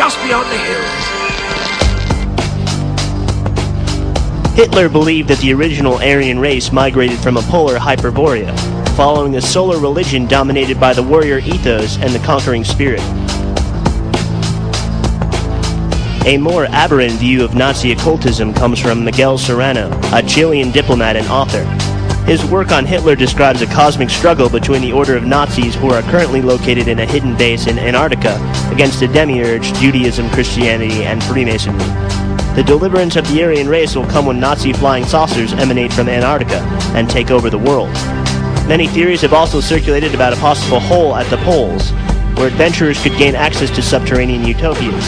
just beyond the hills. Hitler believed that the original Aryan race migrated from a polar Hyperborea, following a solar religion dominated by the warrior ethos and the conquering spirit. A more aberrant view of Nazi occultism comes from Miguel Serrano, a Chilean diplomat and author. His work on Hitler describes a cosmic struggle between the order of Nazis who are currently located in a hidden base in Antarctica against a demiurge, Judaism, Christianity, and Freemasonry. The deliverance of the Aryan race will come when Nazi flying saucers emanate from Antarctica and take over the world. Many theories have also circulated about a possible hole at the poles, where adventurers could gain access to subterranean utopias.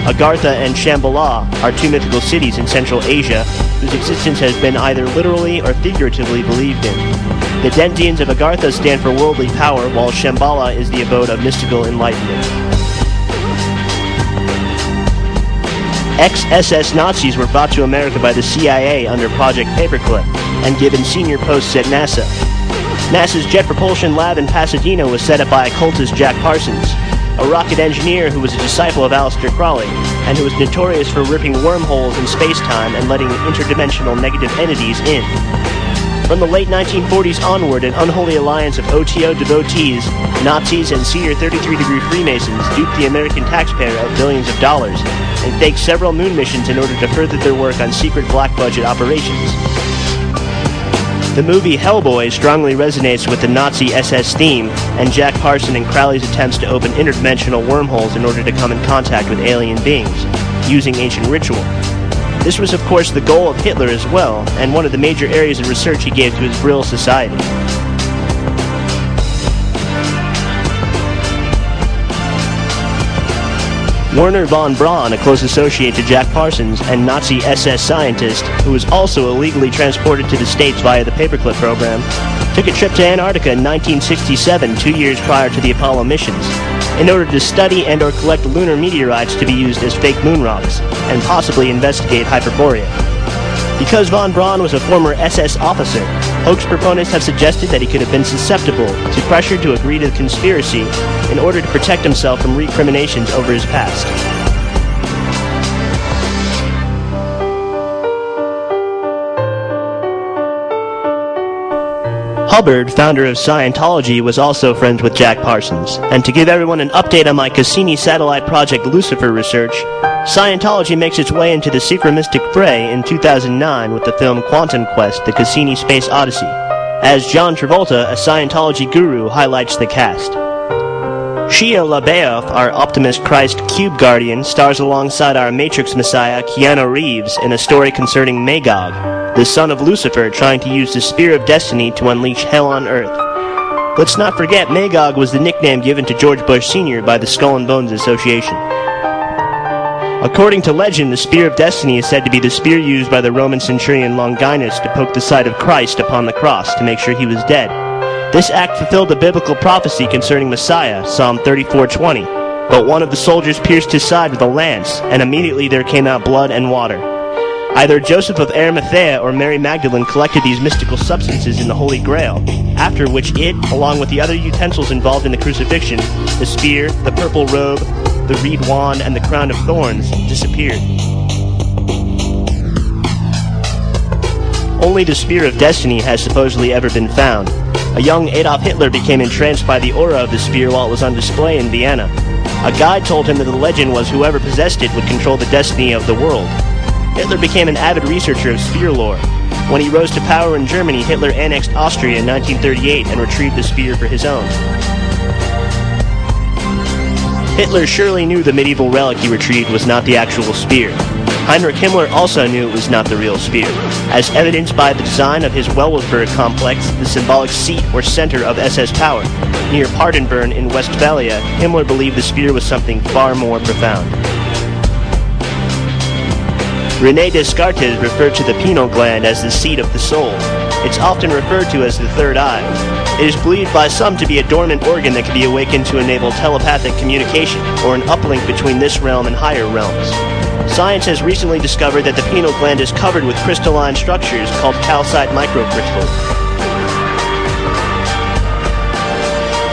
Agartha and Shambhala are two mythical cities in Central Asia whose existence has been either literally or figuratively believed in. The Dentians of Agartha stand for worldly power, while Shambhala is the abode of mystical enlightenment. Ex-SS Nazis were brought to America by the CIA under Project Paperclip and given senior posts at NASA. NASA's Jet Propulsion Lab in Pasadena was set up by occultist Jack Parsons, a rocket engineer who was a disciple of Aleister Crowley, and who was notorious for ripping wormholes in space-time and letting interdimensional negative entities in. From the late 1940s onward, an unholy alliance of OTO devotees, Nazis, and senior 33-degree Freemasons duped the American taxpayer of billions of dollars and faked several moon missions in order to further their work on secret black-budget operations. The movie Hellboy strongly resonates with the Nazi SS theme and Jack Parson and Crowley's attempts to open interdimensional wormholes in order to come in contact with alien beings, using ancient ritual. This was of course the goal of Hitler as well, and one of the major areas of research he gave to his Brill Society. Werner von Braun, a close associate to Jack Parsons and Nazi SS scientist, who was also illegally transported to the States via the Paperclip program, took a trip to Antarctica in 1967, 2 years prior to the Apollo missions, in order to study and or collect lunar meteorites to be used as fake moon rocks, and possibly investigate Hyperborea. Because von Braun was a former SS officer, hoax proponents have suggested that he could have been susceptible to pressure to agree to the conspiracy in order to protect himself from recriminations over his past. Hubbard, founder of Scientology, was also friends with Jack Parsons, and to give everyone an update on my Cassini satellite project Lucifer research, Scientology makes its way into the syncretistic fray in 2009 with the film Quantum Quest: The Cassini Space Odyssey, as John Travolta, a Scientology guru, highlights the cast. Shia LaBeouf, our Optimus Christ Cube Guardian, stars alongside our Matrix Messiah Keanu Reeves in a story concerning Magog, the son of Lucifer trying to use the Spear of Destiny to unleash hell on Earth. Let's not forget Magog was the nickname given to George Bush Sr. by the Skull and Bones Association. According to legend, the Spear of Destiny is said to be the spear used by the Roman centurion Longinus to poke the side of Christ upon the cross to make sure he was dead. This act fulfilled a biblical prophecy concerning Messiah, Psalm 34:20. But one of the soldiers pierced his side with a lance, and immediately there came out blood and water. Either Joseph of Arimathea or Mary Magdalene collected these mystical substances in the Holy Grail, after which it, along with the other utensils involved in the crucifixion, the spear, the purple robe, the reed wand, and the crown of thorns, disappeared. Only the Spear of Destiny has supposedly ever been found. A young Adolf Hitler became entranced by the aura of the spear while it was on display in Vienna. A guide told him that the legend was whoever possessed it would control the destiny of the world. Hitler became an avid researcher of spear lore. When he rose to power in Germany, Hitler annexed Austria in 1938 and retrieved the spear for his own. Hitler surely knew the medieval relic he retrieved was not the actual spear. Heinrich Himmler also knew it was not the real spear, as evidenced by the design of his Wewelsburg complex, the symbolic seat or center of SS power. Near Paderborn in Westphalia, Himmler believed the spear was something far more profound. René Descartes referred to the pineal gland as the seat of the soul. It's often referred to as the third eye. It is believed by some to be a dormant organ that can be awakened to enable telepathic communication, or an uplink between this realm and higher realms. Science has recently discovered that the pineal gland is covered with crystalline structures called calcite microcrystals.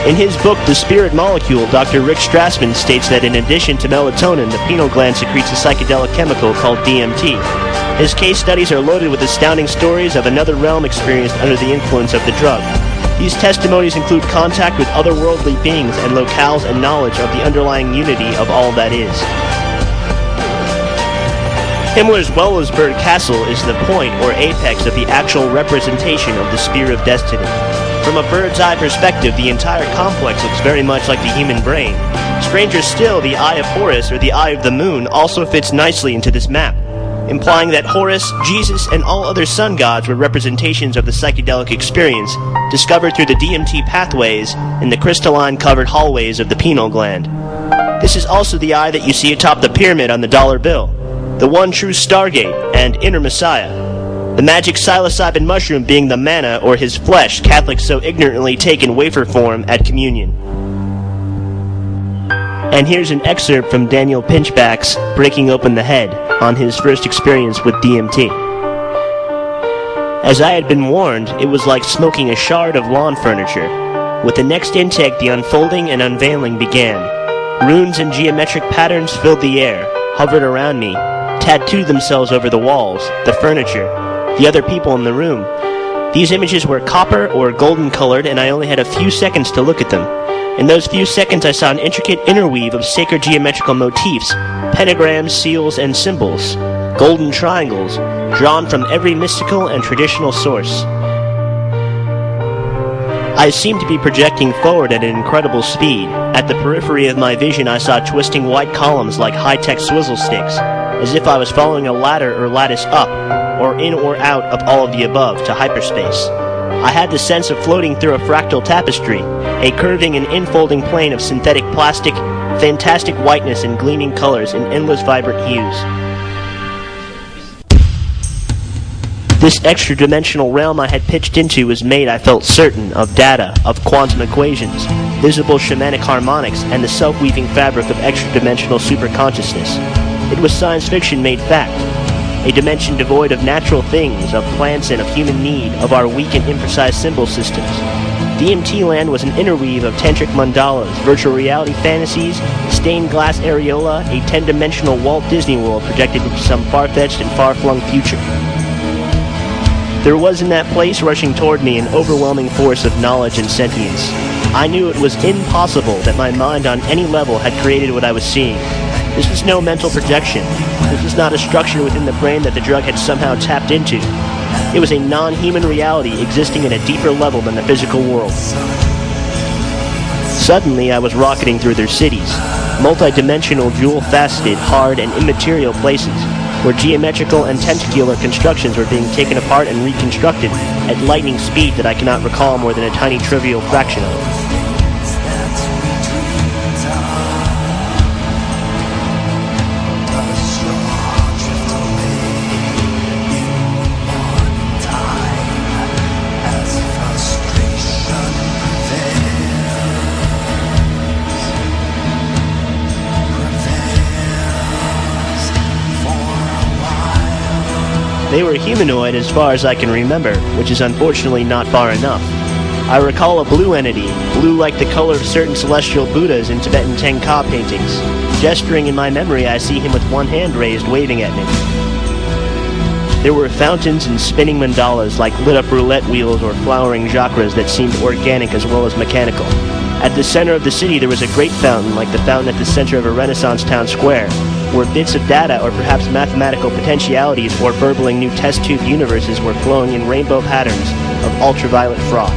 In his book, The Spirit Molecule, Dr. Rick Strassman states that in addition to melatonin, the pineal gland secretes a psychedelic chemical called DMT. His case studies are loaded with astounding stories of another realm experienced under the influence of the drug. These testimonies include contact with otherworldly beings and locales and knowledge of the underlying unity of all that is. Himmler's Wewelsburg Castle is the point or apex of the actual representation of the Spear of Destiny. From a bird's-eye perspective, the entire complex looks very much like the human brain. Stranger still, the Eye of Horus, or the Eye of the Moon, also fits nicely into this map, implying that Horus, Jesus, and all other sun gods were representations of the psychedelic experience discovered through the DMT pathways in the crystalline-covered hallways of the pineal gland. This is also the eye that you see atop the pyramid on the dollar bill, the one true Stargate and inner Messiah. The magic psilocybin mushroom being the manna or his flesh Catholics so ignorantly take in wafer form at communion. And here's an excerpt from Daniel Pinchback's Breaking Open the Head on his first experience with DMT. As I had been warned, it was like smoking a shard of lawn furniture. With the next intake, the unfolding and unveiling began. Runes and geometric patterns filled the air, hovered around me, tattooed themselves over the walls, the furniture, the other people in the room. These images were copper or golden colored, and I only had a few seconds to look at them. In those few seconds I saw an intricate interweave of sacred geometrical motifs, pentagrams, seals, and symbols, golden triangles, drawn from every mystical and traditional source. I seemed to be projecting forward at an incredible speed. At the periphery of my vision I saw twisting white columns like high-tech swizzle sticks, as if I was following a ladder or lattice up, or in or out of all of the above, to hyperspace. I had the sense of floating through a fractal tapestry, a curving and infolding plane of synthetic plastic, fantastic whiteness and gleaming colors in endless vibrant hues. This extra-dimensional realm I had pitched into was made, I felt certain, of data, of quantum equations, visible shamanic harmonics, and the self-weaving fabric of extra-dimensional superconsciousness. It was science fiction made fact. A dimension devoid of natural things, of plants and of human need, of our weak and imprecise symbol systems. DMT land was an interweave of tantric mandalas, virtual reality fantasies, stained glass areola, a 10-dimensional Walt Disney World projected into some far-fetched and far-flung future. There was in that place rushing toward me an overwhelming force of knowledge and sentience. I knew it was impossible that my mind on any level had created what I was seeing. This was no mental projection. This was not a structure within the brain that the drug had somehow tapped into. It was a non-human reality existing at a deeper level than the physical world. Suddenly, I was rocketing through their cities, multi-dimensional, jewel-faceted, hard, and immaterial places, where geometrical and tentacular constructions were being taken apart and reconstructed at lightning speed that I cannot recall more than a tiny trivial fraction of. They were humanoid as far as I can remember, which is unfortunately not far enough. I recall a blue entity, blue like the color of certain celestial Buddhas in Tibetan Tenka paintings. Gesturing in my memory, I see him with one hand raised, waving at me. There were fountains and spinning mandalas like lit-up roulette wheels or flowering chakras that seemed organic as well as mechanical. At the center of the city there was a great fountain like the fountain at the center of a Renaissance town square, where bits of data or perhaps mathematical potentialities or burbling new test tube universes were flowing in rainbow patterns of ultraviolet froth.